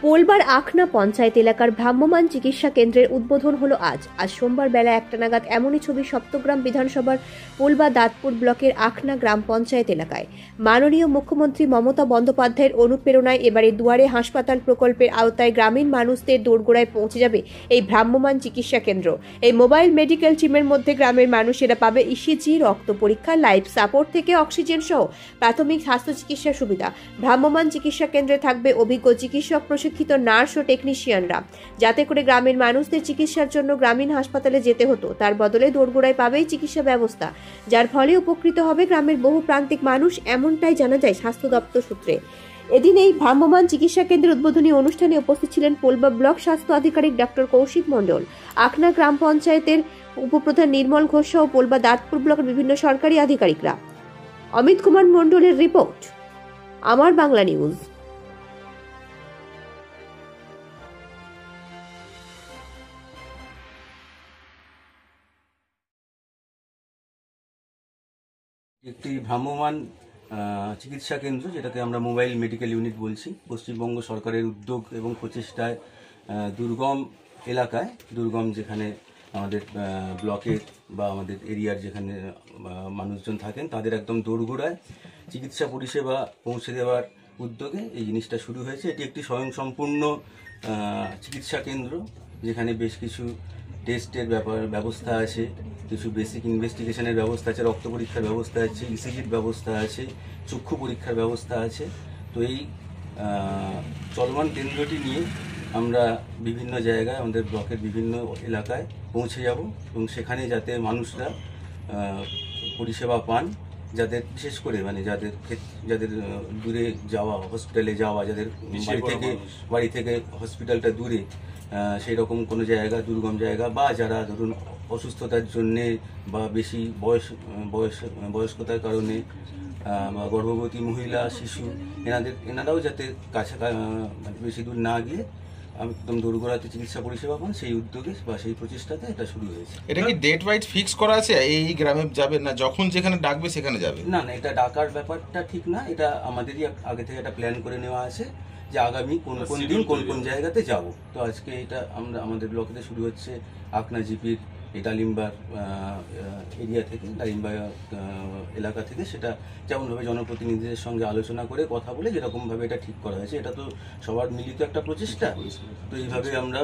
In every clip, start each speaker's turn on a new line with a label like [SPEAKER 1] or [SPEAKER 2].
[SPEAKER 1] পোলবার আখনা পঞ্চায়েত এলাকার ভ্রাম্যমাণ চিকিৎসা কেন্দ্রের উদ্বোধন হলো আজ সোমবার বেলা 1টা নাগাদ এমনই ছবি সপ্তগ্রাম বিধানসভার পোলবা দাঁতপুর ব্লকের আখনা গ্রাম পঞ্চায়েত এলাকায়। মাননীয় মুখ্যমন্ত্রী মমতা বন্দ্যোপাধ্যায়ের অনুপ্রেরণায় এবারে দুয়ারে হাসপাতাল প্রকল্পের আওতায় গ্রামীণ মানুষদের দোরগোড়ায় পৌঁছে যাবে এই ভ্রাম্যমাণ চিকিৎসা কেন্দ্র। এই মোবাইল মেডিকেল টিমের মধ্যে গ্রামের মানুষেরা পাবে ইসিজি, রক্ত পরীক্ষা, লাইফ সাপোর্ট থেকে অক্সিজেন সহ প্রাথমিক স্বাস্থ্য চিকিৎসা সুবিধা। ভ্রাম্যমাণ চিকিৎসা কেন্দ্রে থাকবে অভিজ্ঞ চিকিৎসক, প্রশিক্ষিত নার্স ও টেকনিশিয়ানরা, যাতে করে গ্রামের মানুষদের চিকিৎসার জন্য গ্রামীণ হাসপাতালে যেতে হতো তার বদলে দোরগোড়ায় পাবেই চিকিৎসা ব্যবস্থা, যার ফলে উপকৃত হবে গ্রামের বহু প্রান্তিক মানুষ, এমনটাই জানা যায় স্বাস্থ্য দপ্তর সূত্রে। এদিন এই ভ্রাম্যমাণ চিকিৎসা কেন্দ্রের উদ্বোধনী অনুষ্ঠানে উপস্থিত ছিলেন পোলবা ব্লক স্বাস্থ্য আধিকারিক ডক্টর কৌশিক মণ্ডল, আখনা গ্রাম পঞ্চায়েতের উপপ্রধান নির্মল ঘোষ সহ পোলবা দাঁতপুর ব্লকের বিভিন্ন সরকারি আধিকারিকরা। অমিত কুমার মণ্ডলের রিপোর্ট, আমার বাংলা নিউজ।
[SPEAKER 2] একটি ভ্রাম্যমাণ চিকিৎসা কেন্দ্র, যেটাকে আমরা মোবাইল মেডিকেল ইউনিট বলছি, পশ্চিমবঙ্গ সরকারের উদ্যোগ এবং প্রচেষ্টায় দুর্গম এলাকায়, দুর্গম যেখানে আমাদের ব্লকের বা আমাদের এরিয়ার যেখানে মানুষজন থাকেন তাদের একদম দোরগোড়ায় চিকিৎসা পরিষেবা পৌঁছে দেওয়ার উদ্যোগে এই জিনিসটা শুরু হয়েছে। এটি একটি স্বয়ংসম্পূর্ণ চিকিৎসা কেন্দ্র, যেখানে বেশ কিছু টেস্টের ব্যবস্থা আছে, কিছু বেসিক ইনভেস্টিগেশনের ব্যবস্থা আছে, রক্ত পরীক্ষার ব্যবস্থা আছে, ইসিজির ব্যবস্থা আছে, চক্ষু পরীক্ষার ব্যবস্থা আছে। তো এই চলমান কেন্দ্রটি নিয়ে আমরা বিভিন্ন জায়গায়, আমাদের ব্লকের বিভিন্ন এলাকায় পৌঁছে যাব এবং সেখানে যাতে মানুষরা পরিষেবা পান, যাদের বিশেষ করে যাদের দূরে যাওয়া, হসপিটালে যাওয়া, যাদের বাড়ি থেকে হসপিটালটা দূরে, সেই রকম কোনো জায়গা, দুর্গম জায়গা, বা যারা ধরুন অসুস্থতার জন্যে বা বেশি বয়স্কতার কারণে বা গর্ভবতী মহিলা, শিশু, এনারাও যাতে কাছে বেশি দূর না গিয়ে একদম দোরগোড়াতে চিকিৎসা পরিষেবা পান, সেই উদ্যোগে বা সেই প্রচেষ্টাতে এটা শুরু হয়েছে।
[SPEAKER 3] এটা কি ডেট ওয়াইজ ফিক্স করা আছে এই গ্রামে যাবে, না যখন যেখানে ডাকবে সেখানে যাবে?
[SPEAKER 2] না, এটা ডাকার ব্যাপারটা ঠিক না, এটা আমাদেরই আগে থেকে একটা প্ল্যান করে নেওয়া আছে যে আগামী কোন দিন কোন জায়গাতে যাব। তো আজকে এটা আমাদের ব্লকেতে শুরু হচ্ছে আকনা জিপির এই ডালিম্বার এরিয়া থেকে, ডালিম্বা এলাকা থেকে। সেটা যেমনভাবে জনপ্রতিনিধিদের সঙ্গে আলোচনা করে কথা বলে যেরকমভাবে এটা ঠিক করা হয়েছে, এটা তো সবার মিলিত একটা প্রচেষ্টা। তো এইভাবে আমরা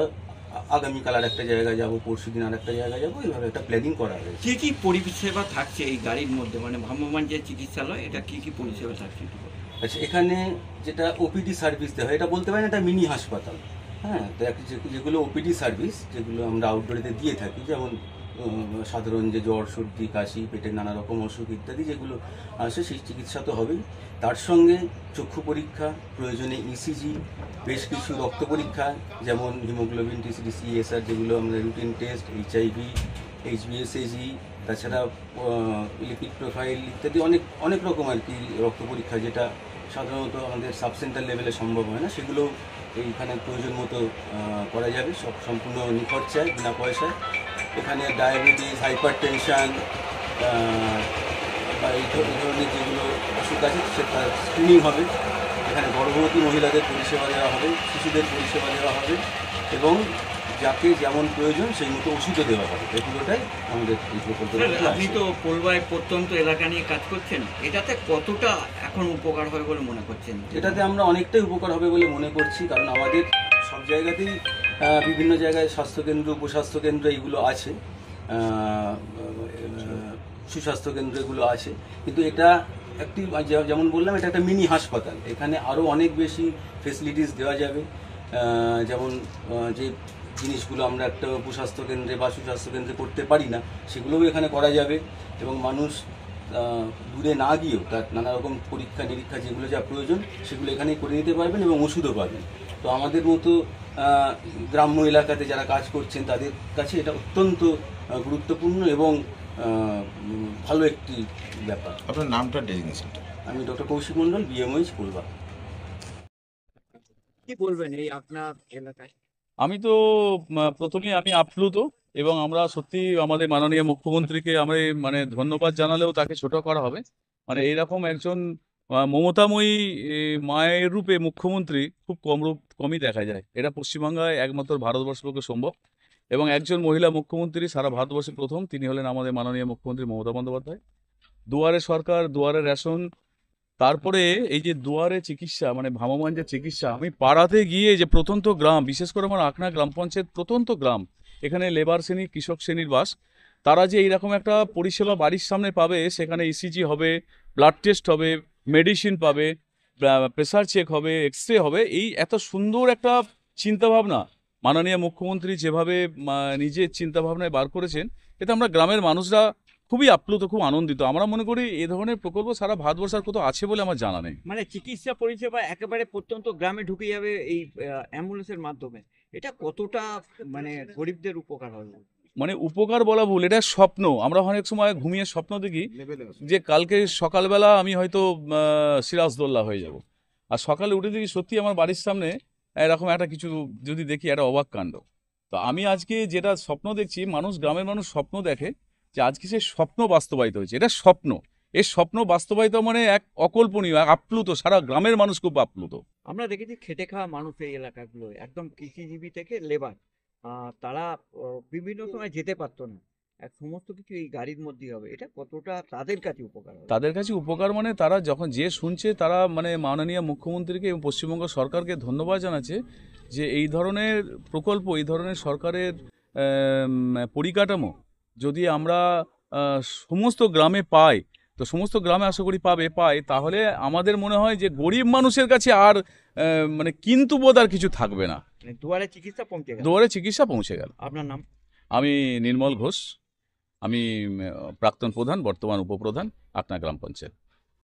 [SPEAKER 2] আগামীকাল আর একটা জায়গায় যাবো, পরশু দিন আর একটা জায়গায় যাবো, এইভাবে একটা প্ল্যানিং করা হয়েছে।
[SPEAKER 4] কি কি পরিষেবা থাকছে এই গাড়ির মধ্যে, মানে ভ্রাম্যমাণ যে চিকিৎসালয়, এটা কি কি পরিষেবা থাকছে?
[SPEAKER 2] আচ্ছা, এখানে যেটা ওপিডি সার্ভিস দেওয়া হয়, এটা বলতে পারেন এটা মিনি হাসপাতাল। হ্যাঁ, তো যেগুলো ওপিডি সার্ভিস, যেগুলো আমরা আউটডোরেতে দিয়ে থাকি, যেমন সাধারণ যে জ্বর, সর্দি, কাশি, পেটের নানা রকম অসুখ ইত্যাদি যেগুলো আসে, সেই চিকিৎসা তো হবেই। তার সঙ্গে চক্ষু পরীক্ষা, প্রয়োজনে ইসিজি, বেশ কিছু রক্ত পরীক্ষা, যেমন হিমোগ্লোবিন, টিসিডি, সিএসআর, যেগুলো আমরা রুটিন টেস্ট, এইচআইভি, এইচবিএসএজি, তাছাড়া লিপিড প্রোফাইল ইত্যাদি অনেক রকম আর কি রক্ত পরীক্ষা, যেটা সাধারণত আমাদের সাব সেন্টার লেভেলে সম্ভব হয় না, সেগুলো এইখানে প্রয়োজন মতো করা যাবে, সম্পূর্ণ নিখরচায়, বিনা পয়সায়। এখানে ডায়াবেটিস, হাইপার টেনশান বা এই ধরনের যেগুলো অসুখ আছে সেটা স্ক্রিনিং হবে। এখানে গর্ভবতী মহিলাদের পরিষেবা দেওয়া হবে, শিশুদের পরিষেবা দেওয়া হবে, এবং যাকে যেমন প্রয়োজন সেই মতো ওষুধও দেওয়া হবে। এগুলোটাই আমাদের এই প্রকল্প।
[SPEAKER 4] আপনি তো পোলবায় প্রত্যন্ত এলাকা নিয়ে কাজ করছেন, এটাতে কতটা এখন উপকার হবে বলে মনে করছেন?
[SPEAKER 2] এটাতে আমরা অনেকটাই উপকার হবে বলে মনে করছি, কারণ আমাদের সব জায়গাতেই বিভিন্ন জায়গায় স্বাস্থ্যকেন্দ্র, উপস্বাস্থ্যকেন্দ্র এইগুলো আছে, সুস্বাস্থ্যকেন্দ্র এগুলো আছে, কিন্তু এটা একটি, যেমন বললাম, এটা একটা মিনি হাসপাতাল। এখানে আরও অনেক বেশি ফেসিলিটিস দেওয়া যাবে, যেমন যে জিনিসগুলো আমরা একটা উপস্বাস্থ্যকেন্দ্রে বা সুস্বাস্থ্যকেন্দ্রে করতে পারি না, সেগুলোও এখানে করা যাবে, এবং মানুষ দূরে না গিয়েও তার নানা রকম পরীক্ষা নিরীক্ষা যেগুলো যা প্রয়োজন সেগুলো এখানেই করে নিতে পারবেন এবং ওষুধও পাবেন। তো আমাদের মতো গ্রাম্য এলাকাতে যারা কাজ করছেন তাদের কাছে এটা অত্যন্ত গুরুত্বপূর্ণ এবং ভালো একটি ব্যাপার।
[SPEAKER 3] আপনার নামটা, ডেজিগনেশনটা?
[SPEAKER 2] আমি ডক্টর কৌশিক মণ্ডল, বিএমওইচ, পোলবা।
[SPEAKER 4] কি বলবেন এই আপনার এলাকায়?
[SPEAKER 5] আমি তো প্রথমে আমি আপ্লুত, এবং আমরা সত্যি আমাদের মাননীয় মুখ্যমন্ত্রীকে আমরা মানে ধন্যবাদ জানালেও তাকে ছোট করা হবে। মানে এইরকম একজন মমতাময়ী মায়ের রূপে মুখ্যমন্ত্রী খুব কমই দেখা যায়। এটা পশ্চিমবাংলায় একমাত্র ভারতবর্ষের পক্ষে সম্ভব, এবং একজন মহিলা মুখ্যমন্ত্রী সারা ভারতবর্ষে প্রথম, তিনি হলেন আমাদের মাননীয় মুখ্যমন্ত্রী মমতা বন্দ্যোপাধ্যায়। দুয়ারে সরকার, দুয়ারে রেশন, তারপরে এই যে দুয়ারে চিকিৎসা, মানে ভ্রাম্যমাণ যে চিকিৎসা, আমি পাড়াতে গিয়ে যে প্রত্যন্ত গ্রাম, বিশেষ করে আমার আখনা গ্রাম পঞ্চায়েত প্রত্যন্ত গ্রাম, এখানে লেবার শ্রেণী, কৃষক শ্রেণীর বাস, তারা যে এইরকম একটা পরিষেবা বাড়ির সামনে পাবে, সেখানে ইসিজি হবে, ব্লাড টেস্ট হবে, মেডিসিন পাবে, প্রেসার চেক হবে, এক্সরে হবে, এই এত সুন্দর একটা চিন্তাভাবনা মাননীয় মুখ্যমন্ত্রী যেভাবে নিজের চিন্তাভাবনায় বার করেছেন, এতে আমরা গ্রামের মানুষরা খুবই আপ্লুত, খুব আনন্দিত। আমরা মনে করি এই ধরনের প্রকল্প সারা ভারতবর্ষের কোথাও আছে বলে আমার জানা নেই।
[SPEAKER 4] মানে চিকিৎসা পরিষেবা একেবারে প্রত্যন্ত গ্রামে ঢুকে যাবে এই অ্যাম্বুলেন্সের মাধ্যমে, এটা কতটা মানে গরিবদের উপকার হবে?
[SPEAKER 5] মানে উপকার বলা ভুল, এটা স্বপ্ন। আমরা অনেক সময় ঘুমিয়ে স্বপ্ন দেখি যে কালকে সকালবেলা আমি হয়তো সিরাজদৌল্লা হয়ে যাব, আর সকালে উঠে দেখি সত্যি আমার বাড়ির সামনে এরকম একটা কিছু যদি দেখি, একটা অবাক কাণ্ড। তো আমি আজকে যেটা স্বপ্ন দেখছি, গ্রামের মানুষ স্বপ্ন দেখে যে আজকে সে স্বপ্ন বাস্তবায়িত হয়েছে। এটা স্বপ্ন, এর স্বপ্ন বাস্তবায়িত মানে এক অকল্পনীয়, এক আপ্লুত, সারা গ্রামের মানুষ খুব আপ্লুত।
[SPEAKER 4] আমরা দেখেছি খেটে খাওয়া মানুষ এই এলাকাগুলো, একদম কৃষিজীবী থেকে লেবার, তারা বিভিন্ন সময় যেতে পারতো না, সমস্ত কিছু এই গাড়ির মধ্যেই হবে, এটা কতটা তাদের কাছে উপকার হবে?
[SPEAKER 5] তাদের কাছে উপকার মানে তারা যখন যে শুনছে, তারা মানে মাননীয় মুখ্যমন্ত্রীকে এবং পশ্চিমবঙ্গ সরকারকে ধন্যবাদ জানাচ্ছে যে এই ধরনের প্রকল্প, এই ধরনের সরকারের পরিকাঠামো যদি আমরা সমস্ত গ্রামে পাই, তো সমস্ত গ্রামে আশা করি পাই, তাহলে আমাদের মনে হয় যে গরিব মানুষের কাছে আর মানে কিন্তু বোধ আর কিছু থাকবে না,
[SPEAKER 4] মানে দুয়ারে চিকিৎসা পৌঁছে গেল।
[SPEAKER 5] দুয়ারে চিকিৎসা পৌঁছে গেল।
[SPEAKER 4] আপনার নাম?
[SPEAKER 5] আমি নির্মল ঘোষ, আমি প্রাক্তন প্রধান, বর্তমান উপপ্রধান, আকনা গ্রাম পঞ্চায়েত।